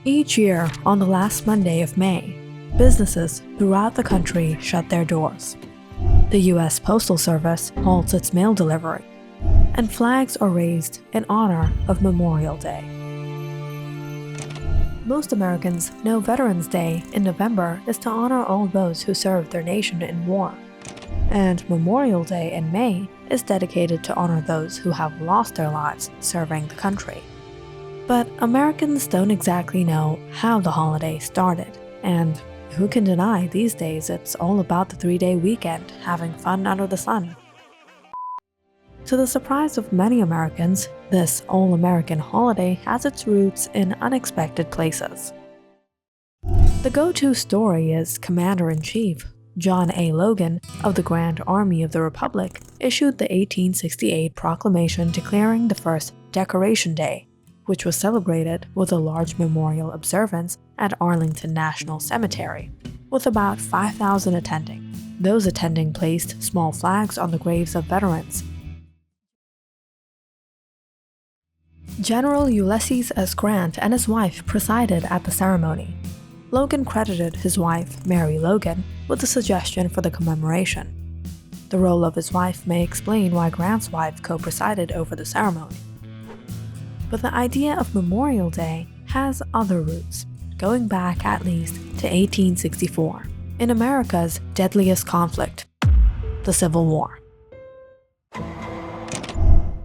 Each year, on the last Monday of May, businesses throughout the country shut their doors. The U.S. Postal Service halts its mail delivery, and flags are raised in honor of Memorial Day. Most Americans know Veterans Day in November is to honor all those who served their nation in war, and Memorial Day in May is dedicated to honor those who have lost their lives serving the country. But Americans don't exactly know how the holiday started, and who can deny these days it's all about the 3-day weekend, having fun under the sun. To the surprise of many Americans, this all-American holiday has its roots in unexpected places. The go-to story is Commander-in-Chief John A. Logan of the Grand Army of the Republic issued the 1868 proclamation declaring the first Decoration Day, which was celebrated with a large memorial observance at Arlington National Cemetery, with about 5,000 attending. Those attending placed small flags on the graves of veterans. General Ulysses S. Grant and his wife presided at the ceremony. Logan credited his wife, Mary Logan, with the suggestion for the commemoration. The role of his wife may explain why Grant's wife co-presided over the ceremony. But the idea of Memorial Day has other roots, going back at least to 1864, in America's deadliest conflict, the Civil War.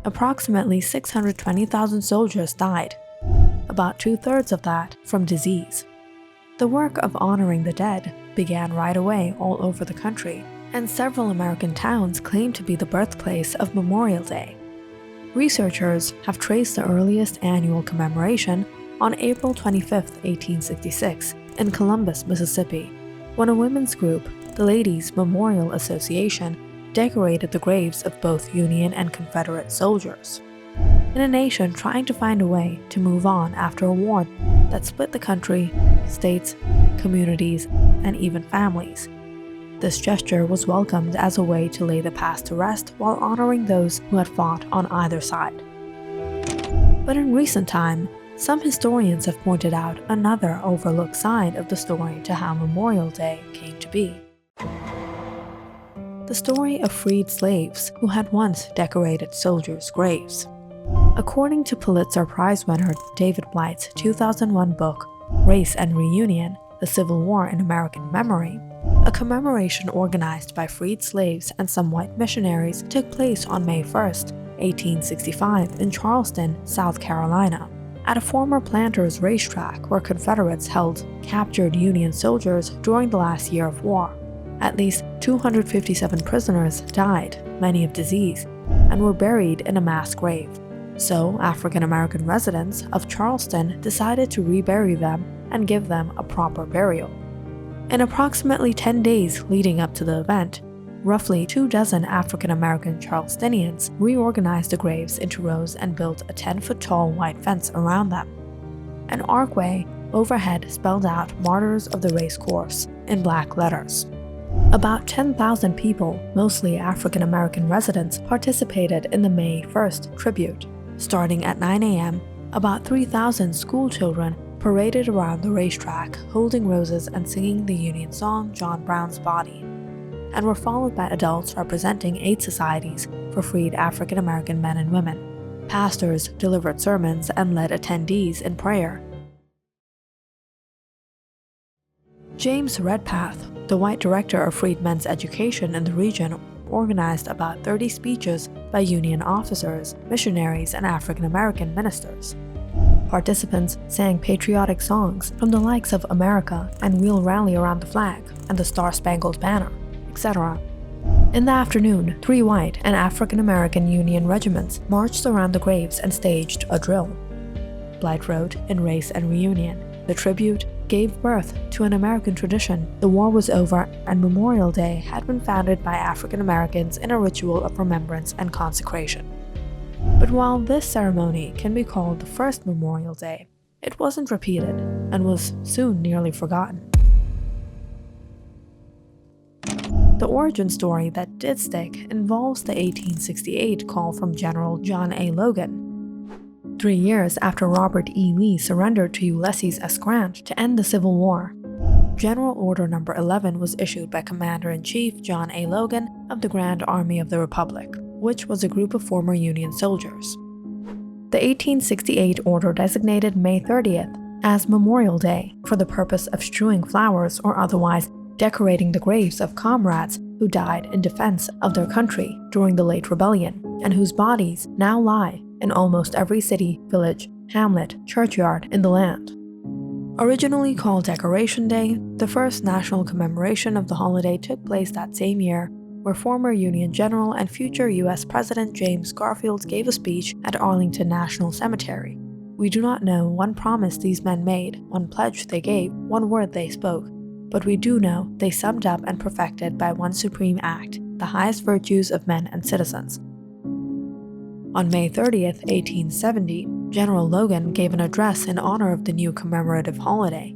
Approximately 620,000 soldiers died, about 2/3 of that from disease. The work of honoring the dead began right away all over the country, and several American towns claim to be the birthplace of Memorial Day. Researchers have traced the earliest annual commemoration on April 25, 1866, in Columbus, Mississippi, when a women's group, the Ladies' Memorial Association, decorated the graves of both Union and Confederate soldiers. In a nation trying to find a way to move on after a war that split the country, states, communities, and even families, this gesture was welcomed as a way to lay the past to rest while honoring those who had fought on either side. But in recent time, some historians have pointed out another overlooked side of the story to how Memorial Day came to be. The story of freed slaves who had once decorated soldiers' graves. According to Pulitzer Prize winner David Blight's 2001 book, Race and Reunion: The Civil War in American Memory, a commemoration organized by freed slaves and some white missionaries took place on May 1, 1865 in Charleston, South Carolina, at a former planters' racetrack where Confederates held captured Union soldiers during the last year of war. At least 257 prisoners died, many of disease, and were buried in a mass grave. So African American residents of Charleston decided to rebury them and give them a proper burial. In approximately 10 days leading up to the event, roughly 24 African American Charlestonians reorganized the graves into rows and built a 10-foot-tall white fence around them. An archway overhead spelled out Martyrs of the Race Course in black letters. About 10,000 people, mostly African American residents, participated in the May 1st tribute. Starting at 9 a.m., about 3,000 school children paraded around the racetrack, holding roses and singing the Union song John Brown's Body, and were followed by adults representing 8 societies for freed African American men and women. Pastors delivered sermons and led attendees in prayer. James Redpath, the white director of freedmen's education in the region, organized about 30 speeches by Union officers, missionaries, and African American ministers. Participants sang patriotic songs from the likes of America and We'll Rally Around the Flag and the Star-Spangled Banner, etc. In the afternoon, 3 white and African American Union regiments marched around the graves and staged a drill. Blight wrote in Race and Reunion, the tribute gave birth to an American tradition. The war was over and Memorial Day had been founded by African Americans in a ritual of remembrance and consecration. But while this ceremony can be called the first Memorial Day, it wasn't repeated and was soon nearly forgotten. The origin story that did stick involves the 1868 call from General John A. Logan. 3 years after Robert E. Lee surrendered to Ulysses S. Grant to end the Civil War. General Order No. 11 was issued by Commander-in-Chief John A. Logan of the Grand Army of the Republic, which was a group of former Union soldiers. The 1868 order designated May 30th as Memorial Day for the purpose of strewing flowers or otherwise decorating the graves of comrades who died in defense of their country during the late rebellion, and whose bodies now lie in almost every city, village, hamlet, churchyard in the land. Originally called Decoration Day, the first national commemoration of the holiday took place that same year, where former Union General and future U.S. President James Garfield gave a speech at Arlington National Cemetery. We do not know one promise these men made, one pledge they gave, one word they spoke, but we do know they summed up and perfected by one supreme act the highest virtues of men and citizens. On May 30th, 1870, General Logan gave an address in honor of the new commemorative holiday.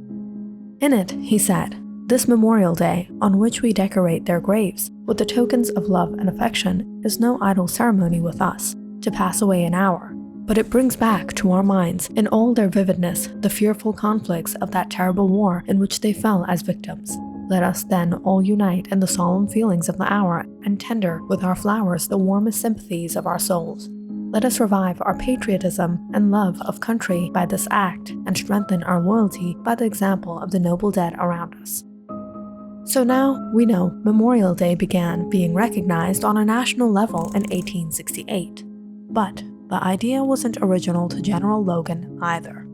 In it, he said, "This Memorial Day, on which we decorate their graves with the tokens of love and affection, is no idle ceremony with us, to pass away an hour, but it brings back to our minds in all their vividness the fearful conflicts of that terrible war in which they fell as victims. Let us then all unite in the solemn feelings of the hour and tender with our flowers the warmest sympathies of our souls. Let us revive our patriotism and love of country by this act, and strengthen our loyalty by the example of the noble dead around us." So now we know Memorial Day began being recognized on a national level in 1868. But the idea wasn't original to General Logan either.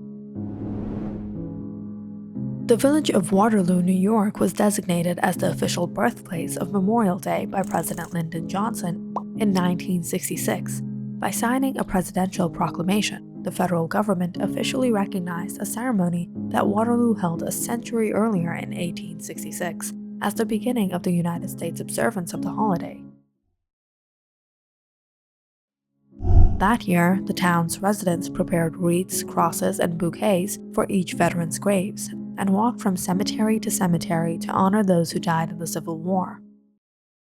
The village of Waterloo, New York was designated as the official birthplace of Memorial Day by President Lyndon Johnson in 1966. By signing a presidential proclamation, the federal government officially recognized a ceremony that Waterloo held a century earlier in 1866 as the beginning of the United States observance of the holiday. That year, the town's residents prepared wreaths, crosses, and bouquets for each veteran's graves, and walked from cemetery to honor those who died in the Civil War.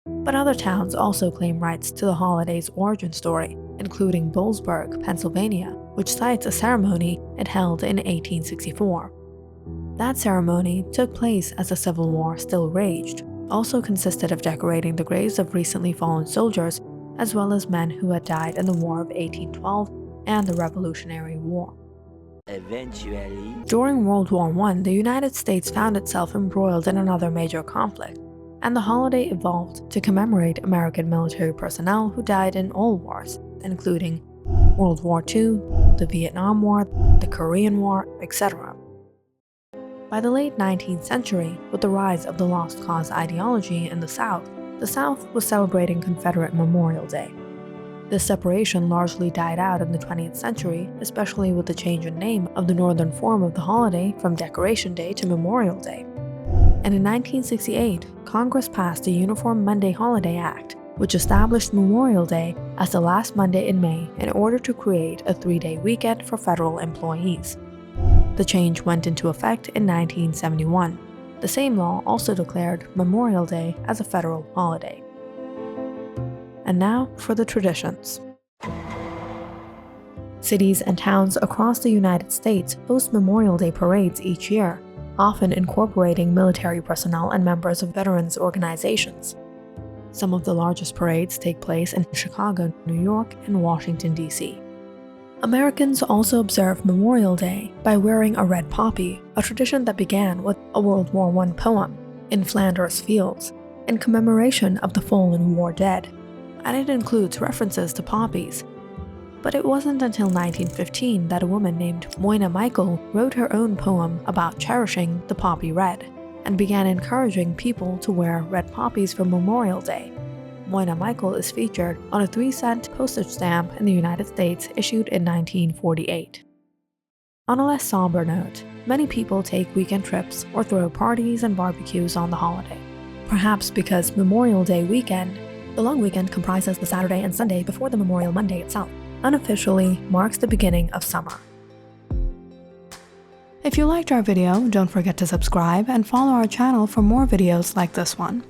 But other towns also claim rights to the holiday's origin story, including Boalsburg, Pennsylvania, which cites a ceremony it held in 1864. That ceremony took place as the Civil War still raged, also consisted of decorating the graves of recently fallen soldiers, as well as men who had died in the War of 1812 and the Revolutionary War. Eventually, during World War I, the United States found itself embroiled in another major conflict, and the holiday evolved to commemorate American military personnel who died in all wars, including World War II, the Vietnam War, the Korean War, etc. By the late 19th century, with the rise of the Lost Cause ideology in the South was celebrating Confederate Memorial Day. This separation largely died out in the 20th century, especially with the change in name of the northern form of the holiday from Decoration Day to Memorial Day. And in 1968, Congress passed the Uniform Monday Holiday Act, which established Memorial Day as the last Monday in May in order to create a 3-day weekend for federal employees. The change went into effect in 1971. The same law also declared Memorial Day as a federal holiday. And now for the traditions. Cities and towns across the United States host Memorial Day parades each year, often incorporating military personnel and members of veterans organizations. Some of the largest parades take place in Chicago, New York, and Washington, D.C. Americans also observe Memorial Day by wearing a red poppy, a tradition that began with a World War I poem, In Flanders Fields, in commemoration of the fallen war dead, and it includes references to poppies. But it wasn't until 1915 that a woman named Moina Michael wrote her own poem about cherishing the poppy red, and began encouraging people to wear red poppies for Memorial Day. Moina Michael is featured on a 3-cent postage stamp in the United States issued in 1948. On a less somber note, many people take weekend trips or throw parties and barbecues on the holiday. Perhaps because Memorial Day weekend, the long weekend comprises the Saturday and Sunday before the Memorial Monday itself, unofficially marks the beginning of summer. If you liked our video, don't forget to subscribe and follow our channel for more videos like this one.